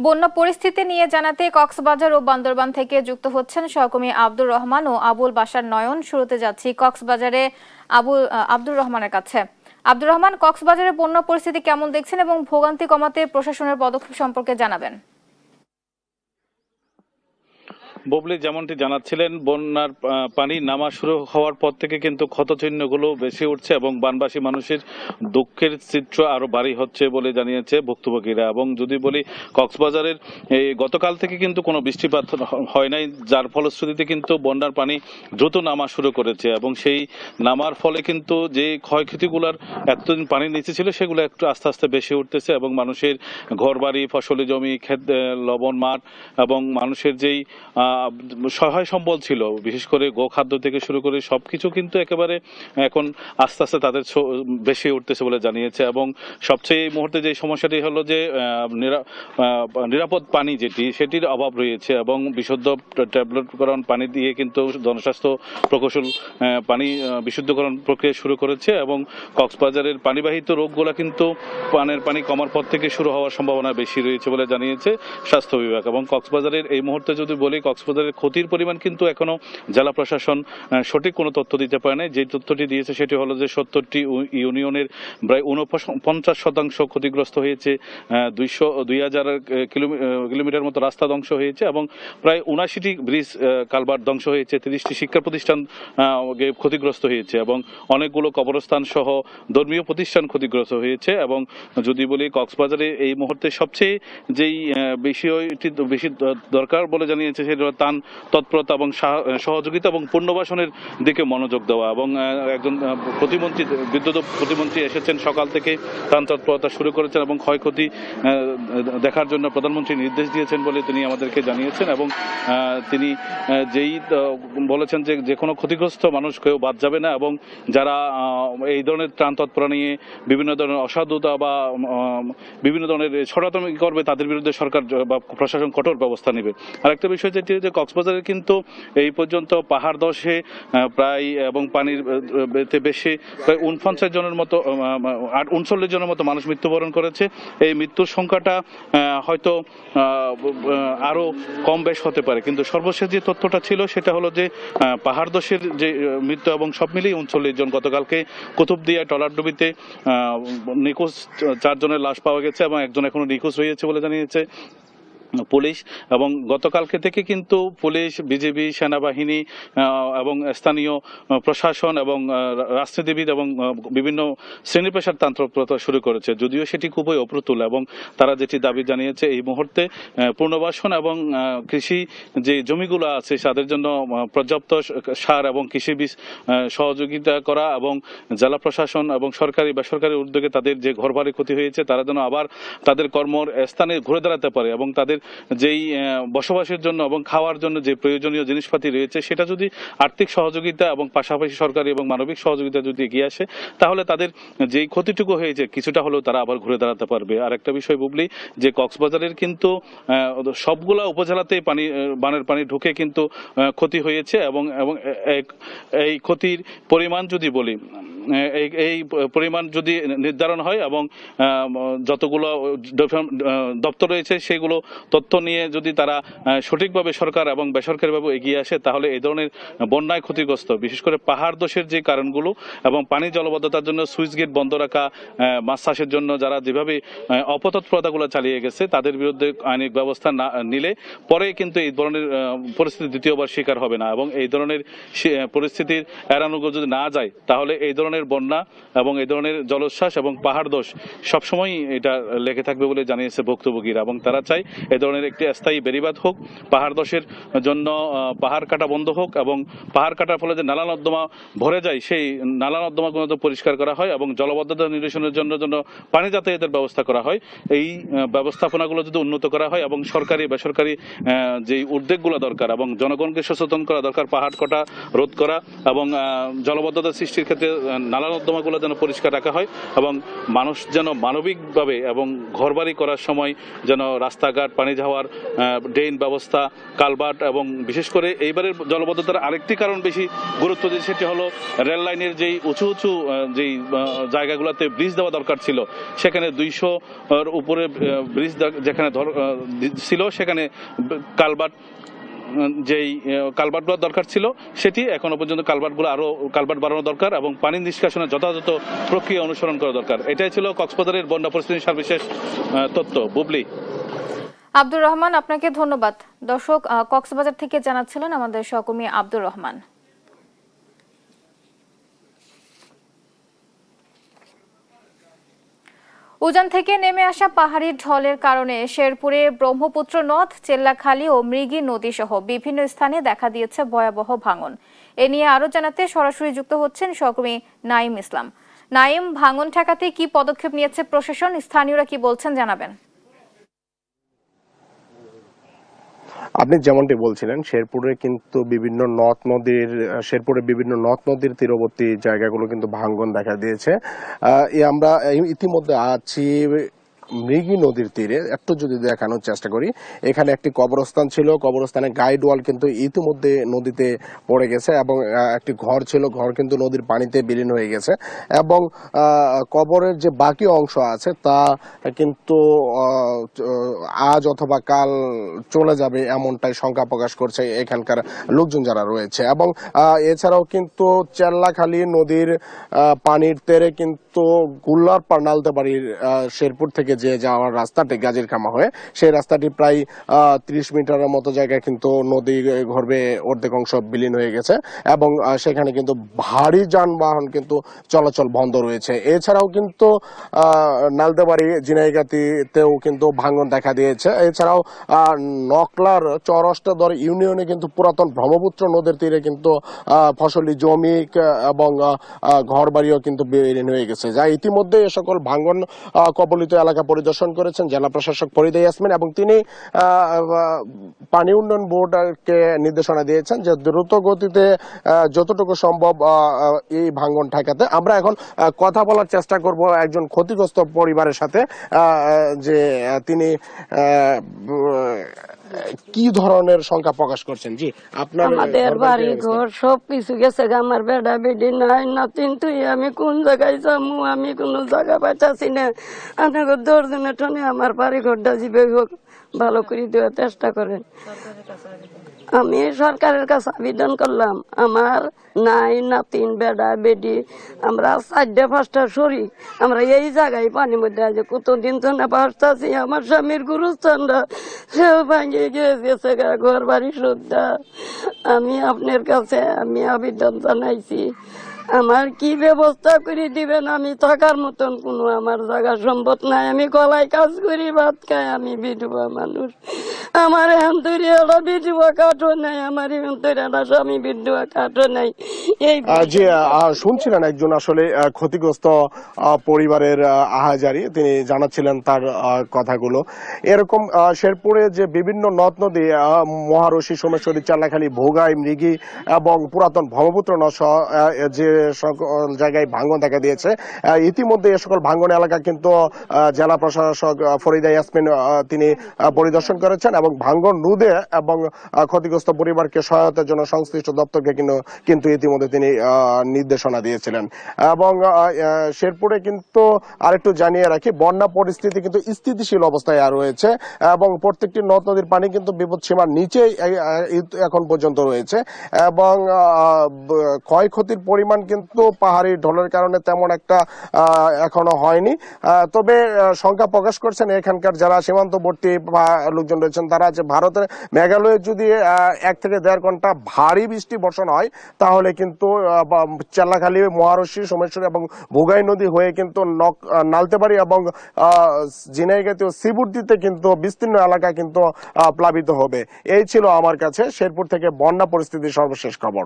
বন্যা পরিস্থিতি নিয়ে জানাতে কক্সবাজার ও বান্দরবান থেকে যুক্ত হচ্ছেন সহকর্মী আব্দুর রহমান ও আবুল বাশার নয়ন। শুরুতে যাচ্ছি কক্সবাজারে আব্দুর রহমানের কাছে। আব্দুর রহমান, কক্সবাজারে বন্যা পরিস্থিতি কেমন দেখছেন এবং ভোগান্তি কমাতে প্রশাসনের পদক্ষেপ সম্পর্কে জানাবেন। বুবলি যেমনটি জানাচ্ছিলেন, বন্যার পানি নামা শুরু হওয়ার পর থেকে কিন্তু ক্ষতচিহ্নগুলো বেশি উঠছে এবং বানবাসী মানুষের দুঃখের চিত্র আরো ভারী হচ্ছে বলে জানিয়েছে ভুক্তভোগীরা। এবং যদি বলি, কক্সবাজারের এই গতকাল থেকে কিন্তু কোনো বৃষ্টিপাত হয় নাই, যার ফলশ্রুতিতে কিন্তু বন্যার পানি দ্রুত নামা শুরু করেছে এবং সেই নামার ফলে কিন্তু যে ক্ষয়ক্ষতিগুলোর এতদিন পানির নিচে ছিল সেগুলো একটু আস্তে আস্তে বেশি উঠতেছে এবং মানুষের ঘরবাড়ি, ফসলি জমি, ক্ষেত, লবণ মাঠ এবং মানুষের যেই সহায় সম্বল ছিল, বিশেষ করে গোখাদ্য থেকে শুরু করে সবকিছু কিন্তু একেবারে এখন আস্তে আস্তে তাদের বেশি উঠতেছে বলে জানিয়েছে। এবং সবচেয়ে এই মুহূর্তে যে সমস্যাটি হলো যে নিরাপদ পানি সেটির অভাব রয়েছে এবং বিশুদ্ধ ট্যাবলেটকরণ পানি দিয়ে কিন্তু জনস্বাস্থ্য প্রকৌশল পানি বিশুদ্ধকরণ প্রক্রিয়া শুরু করেছে এবং কক্সবাজারের পানিবাহিত রোগগুলো কিন্তু পানের পানি কমার পর থেকে শুরু হওয়ার সম্ভাবনা বেশি রয়েছে বলে জানিয়েছে স্বাস্থ্য বিভাগ। এবং কক্সবাজারের এই মুহূর্তে যদি বলি, কক্সবাজারের ক্ষতির পরিমাণ কিন্তু এখনো জেলা প্রশাসন সঠিক কোনো তথ্য দিতে পারে নাই। যে তথ্যটি দিয়েছে সেটি হলো যে 70টি ইউনিয়নের প্রায় 49% ক্ষতিগ্রস্ত হয়েছে, 2000 কিলোমিটার মতো রাস্তা ধ্বংস হয়েছে এবং প্রায় 79টি ব্রিজ কালভার্ট ধ্বংস হয়েছে, 30টি শিক্ষা প্রতিষ্ঠান ক্ষতিগ্রস্ত হয়েছে এবং অনেকগুলো কবরস্থান সহ ধর্মীয় প্রতিষ্ঠান ক্ষতিগ্রস্ত হয়েছে। এবং যদি বলি, কক্সবাজারে এই মুহূর্তে সবচেয়ে যেই বিষয়টি বেশি দরকার বলে জানিয়েছে সেটা ত্রাণ তৎপরতা এবং সহযোগিতা এবং পুনর্বাসনের দিকে মনোযোগ দেওয়া। এবং একজন প্রতিমন্ত্রী, বিদ্যুৎ প্রতিমন্ত্রী এসেছেন, সকাল থেকে ত্রাণ তৎপরতা শুরু করেছেন এবং ক্ষয়ক্ষতি দেখার জন্য প্রধানমন্ত্রী নির্দেশ দিয়েছেন বলে তিনি আমাদেরকে জানিয়েছেন। এবং তিনি যেই বলেছেন যে কোনো ক্ষতিগ্রস্ত মানুষ কেউ বাদ যাবে না এবং যারা এই ধরনের ত্রাণ তৎপরতা নিয়ে বিভিন্ন ধরনের অসাধুতা বা বিভিন্ন ধরনের ছড়াতমি করবে তাদের বিরুদ্ধে সরকার বা প্রশাসন কঠোর ব্যবস্থা নেবে। আরেকটা বিষয় যেটি যে কক্সবাজারে কিন্তু এই পর্যন্ত পাহাড় ধসে প্রায় এবং পানির বেশি প্রায় 49 জনের মতো 39 জনের মতো মানুষ মৃত্যুবরণ করেছে। এই মৃত্যুর সংখ্যাটা হয়তো আরো কম বেশ হতে পারে, কিন্তু সর্বশেষ যে তথ্যটা ছিল সেটা হলো যে পাহাড় ধসের যে মৃত্যু এবং সব মিলিয়ে 39 জন। গতকালকে কুতুবদিয়া টলারডুবিতে নিখোঁজ 4 জনের লাশ পাওয়া গেছে এবং একজন এখনো নিখোঁজ হয়েছে বলে জানিয়েছে পুলিশ। এবং গতকালকে থেকে কিন্তু পুলিশ, বিজিবি, সেনাবাহিনী এবং স্থানীয় প্রশাসন এবং রাজনীতিবিদ এবং বিভিন্ন শ্রেণী পেশার তৎপরতা শুরু করেছে, যদিও সেটি খুবই অপ্রতুল। এবং তারা যেটি দাবি জানিয়েছে, এই মুহূর্তে পুনর্বাসন এবং কৃষি যে জমিগুলো আছে তাদের জন্য পর্যাপ্ত সার এবং কৃষি বীজ সহযোগিতা করা এবং জেলা প্রশাসন এবং সরকারি বেসরকারি উদ্যোগে তাদের যে ঘরবাড়ি ক্ষতি হয়েছে তারা যেন আবার তাদের কর্মস্থানে ঘুরে দাঁড়াতে পারে এবং তাদের যেই বসবাসের জন্য এবং খাওয়ার জন্য যে প্রয়োজনীয় জিনিসপাতি রয়েছে সেটা যদি আর্থিক সহযোগিতা এবং পাশাপাশি সরকারি এবং মানবিক সহযোগিতা যদি এগিয়ে আসে তাহলে তাদের যেই ক্ষতিটুকু হয়েছে কিছুটা হলেও তারা আবার ঘুরে দাঁড়াতে পারবে। আর একটা বিষয় বুবলি, যে কক্সবাজারের কিন্তু সবগুলা উপজেলাতেই বানের পানি ঢুকে কিন্তু ক্ষতি হয়েছে এবং এই ক্ষতির পরিমাণ যদি বলি, এই পরিমাণ যদি নির্ধারণ হয় এবং যতগুলো দপ্তর রয়েছে সেগুলো তথ্য নিয়ে যদি তারা সঠিকভাবে সরকার এবং বেসরকারিভাবে এগিয়ে আসে তাহলে এই ধরনের বন্যায় ক্ষতিগ্রস্ত, বিশেষ করে পাহাড় ধসের যে কারণগুলো এবং পানি জলবদ্ধতার জন্য সুইচ গেট বন্ধ রাখা, মাছ চাষের জন্য যারা যেভাবে অপতৎপরতাগুলো চালিয়ে গেছে তাদের বিরুদ্ধে আইনি ব্যবস্থা না নিলে পরে কিন্তু এই ধরনের পরিস্থিতি দ্বিতীয়বার শিকার হবে না। এবং এই ধরনের পরিস্থিতির এড়ানো যদি না যায় তাহলে এই ধরনের বন্যা এবং এই ধরনের জলোচ্ছ্বাস এবং পাহাড় ধস সবসময় এটা লেগে থাকবে বলে জানিয়েছে ভুক্তভোগীরা। এবং তারা চায় এই ধরনের একটি স্থায়ী বেড়িবাঁধ হোক, পাহাড় ধসের জন্য পাহাড় কাটা বন্ধ হোক এবং পাহাড় কাটার ফলে যে নালা নর্দমা ভরে যায় সেই নালা নর্দমাগুলো পরিষ্কার করা হয় এবং জলবদ্ধতা নিরসনের জন্য পানি যাতায়াতের ব্যবস্থা করা হয়। এই ব্যবস্থাপনাগুলো যদি উন্নত করা হয় এবং সরকারি বেসরকারি যে উদ্যোগগুলো দরকার এবং জনগণকে সচেতন করা দরকার, পাহাড় কাটা রোধ করা এবং জলবদ্ধতা সৃষ্টির ক্ষেত্রে নালা নর্দমাগুলো যেন পরিষ্কার রাখা হয় এবং মানুষ যেন মানবিকভাবে এবং ঘরবাড়ি করার সময় যেন রাস্তাঘাট পানি পানি যাওয়ার ড্রেন ব্যবস্থা, কালভার্ট এবং বিশেষ করে এইবারের জলবদ্ধতার আরেকটি কারণ বেশি গুরুত্ব দিয়ে সেটি হলো রেল লাইনের যেই উঁচু উঁচু যেই জায়গাগুলোতে ব্রিজ দেওয়া দরকার ছিল, সেখানে 200 উপরে ব্রিজ যেখানে ছিল সেখানে কালভার্ট যেই কালভার্টগুলো দরকার ছিল সেটি এখনো পর্যন্ত কালভার্টগুলো আরো কালভার্ট বাড়ানো দরকার এবং পানি নিষ্কাশনের যথাযথ প্রক্রিয়া অনুসরণ করা দরকার। এটাই ছিল কক্সবাজারের বন্যা পরিস্থিতির সর্বশেষ তথ্য। বুবলি। আব্দুর রহমান, আপনাকে ধন্যবাদ। দর্শক, কক্সবাজার থেকে জানাচ্ছিলেন আমাদের সহকর্মী আব্দুর রহমান। উজান থেকে নেমে আসা পাহাড়ি ঢলের কারণে শেরপুরে ব্রহ্মপুত্র নদ, চেল্লাখালী ও মৃগী নদী সহ বিভিন্ন স্থানে দেখা দিয়েছে ভয়াবহ ভাঙন। এ নিয়ে আরো জানাতে সরাসরি যুক্ত হচ্ছেন সহকর্মী নাঈম ইসলাম। নাঈম, ভাঙন ঠেকাতে কি পদক্ষেপ নিয়েছে প্রশাসন, স্থানীয়রা কি বলছেন জানাবেন। আপনি যেমনটি বলছিলেন, শেরপুরে বিভিন্ন নদ নদীর তীরবর্তী জায়গাগুলো কিন্তু ভাঙ্গন দেখা দিয়েছে। আমরা ইতিমধ্যে আছি মৃগী নদীর তীরে। একটু যদি দেখানোর চেষ্টা করি, এখানে একটি কবরস্থান ছিল, কবরস্থানের গাইড ওয়াল কিন্তু ইতিমধ্যে নদীতে পড়ে গেছে এবং একটি ঘর ছিল, ঘর কিন্তু নদীর পানিতে বিলীন হয়ে গেছে এবং কবরের যে বাকি অংশ আছে তা কিন্তু আজ অথবা কাল চলে যাবে এমনটাই শঙ্কা প্রকাশ করছে এখানকার লোকজন যারা রয়েছে। এবং এছাড়াও কিন্তু চেল্লাখালী নদীর পানির তেরে কিন্তু গুল্লারপাড় নালতেবাড়ির শেরপুর থেকে যে যাওয়ার রাস্তাটি গাজীরখামা হয়ে, সেই রাস্তাটি প্রায় 30 মিটারের মতো জায়গায় কিন্তু নদী গর্ভে অর্ধেক অংশ বিলীন হয়ে গেছে এবং সেখানে কিন্তু ভারী যানবাহন কিন্তু চলাচল বন্ধ রয়েছে। এছাড়াও কিন্তু নালতেবাড়ি জিনাইগাতিতেও কিন্তু ভাঙন দেখা দিয়েছে। এছাড়াও নকলার চরষ্টদর ইউনিয়নে কিন্তু পুরাতন ব্রহ্মপুত্র নদীর তীরে কিন্তু ফসলি জমি এবং ঘরবাড়িও কিন্তু বিলীন হয়ে গেছে, যা ইতিমধ্যে এ সকল ভাঙন কবলিত এলাকা পরিদর্শন করেছেন জেলা প্রশাসক ফরিদা ইয়াসমিন এবং তিনি পানি উন্নয়ন বোর্ডকে নির্দেশনা দিয়েছেন যে দ্রুত গতিতে যতটুকু সম্ভব এই ভাঙন ঠেকাতে। আমরা এখন কথা বলার চেষ্টা করব একজন ক্ষতিগ্রস্ত পরিবারের সাথে, যে তিনি কি ধরনের সংখ্যা প্রকাশ করছেন। জি, আপনার আমাদের বাড়ি ঘর সবকিছু গেছে, আমার বেড়া বেডি নাই না, কিন্তু আমি কোন জায়গায় যাবো, আমি কোন জায়গা পাইতাছি না। আপনাকে 10 দিনের টনে আমার বাড়ি ঘরটা জীবে হোক ভালো করে দেওয়ার চেষ্টা করেন। আমি সরকারের কাছে আবেদন করলাম, আমার নাই নাতিন বেড়া বেডি, আমরা 4-5টা সরি, আমরা এই জায়গায় পানির মধ্যে আছে কতদিন তো না বাঁচতেছি। আমার স্বামীর গুরুস্থানরা সেও ভাঙিয়ে গেছে ঘর বাড়ি শ্রদ্ধা। আমি আপনার কাছে আবেদন জানাইছি, আমার কি ব্যবস্থা করে দিবেন। আমি থাকার মতন কোনো আমার জায়গা সম্পদ নাই, আমি কলাই কাজ করি ভাত খাই, আমি বিধবা মানুষ। আমার এন্তরিয়াটা বিধবা কাঠও নাই, আমার এন্তরিয়াটা স্বামী বিধবা কাঠও নাই। এই যে শুনছিলেন একজন আসলে ক্ষতিগ্রস্ত পরিবারের আহাজারি, তিনি জানাচ্ছিলেন তার কথাগুলো। এরকম শেরপুরে যে বিভিন্ন নদ নদী, মহারশি, সোমেশ্বরী, চেল্লাখালী, ভোগাই, মৃগী এবং পুরাতন ব্রহ্মপুত্র নদ সহ যে সকল জায়গায় ভাঙন দেখা দিয়েছে, ইতিমধ্যে এ সকল ভাঙন এলাকা কিন্তু জেলা প্রশাসক ফরিদা ইয়াসমিন তিনি পরিদর্শন করেছেন এবং ভাঙন রোধে এবং ক্ষতিগ্রস্ত পরিবারকে সহায়তার জন্য সংশ্লিষ্ট দপ্তরকে কিন্তু ইতিমধ্যে তিনি নির্দেশনা দিয়েছিলেন। এবং শেরপুরে কিন্তু আরেকটু জানিয়ে রাখি, বন্যা পরিস্থিতি কিন্তু স্থিতিশীল অবস্থায় রয়েছে এবং প্রত্যেকটি নদ নদীর পানি কিন্তু বিপদ সীমার নিচেই এখন পর্যন্ত রয়েছে এবং ক্ষয়ক্ষতির পরিমাণ কিন্তু পাহাড়ি ঢলের কারণে তেমন একটা এখনো হয়নি। তবে সংখ্যা প্রকাশ করছেন এখানকার যারা সীমান্তবর্তী লোকজন রয়েছেন তারা, যে ভারতের মেঘালয়ে যদি 1 থেকে 1.5 ঘন্টা ভারী বৃষ্টি বর্ষণ হয় তাহলে কিন্তু চেল্লাখালী, মহারশি, সোমেশ্বরী এবং ভোগাই নদী হয়ে কিন্তু নালতেবাড়ি এবং ঝিনাইগাতি ও শ্রীবুদ্ধিতে কিন্তু বিস্তীর্ণ এলাকা কিন্তু প্লাবিত হবে। এই ছিল আমার কাছে শেরপুর থেকে বন্যা পরিস্থিতির সর্বশেষ খবর।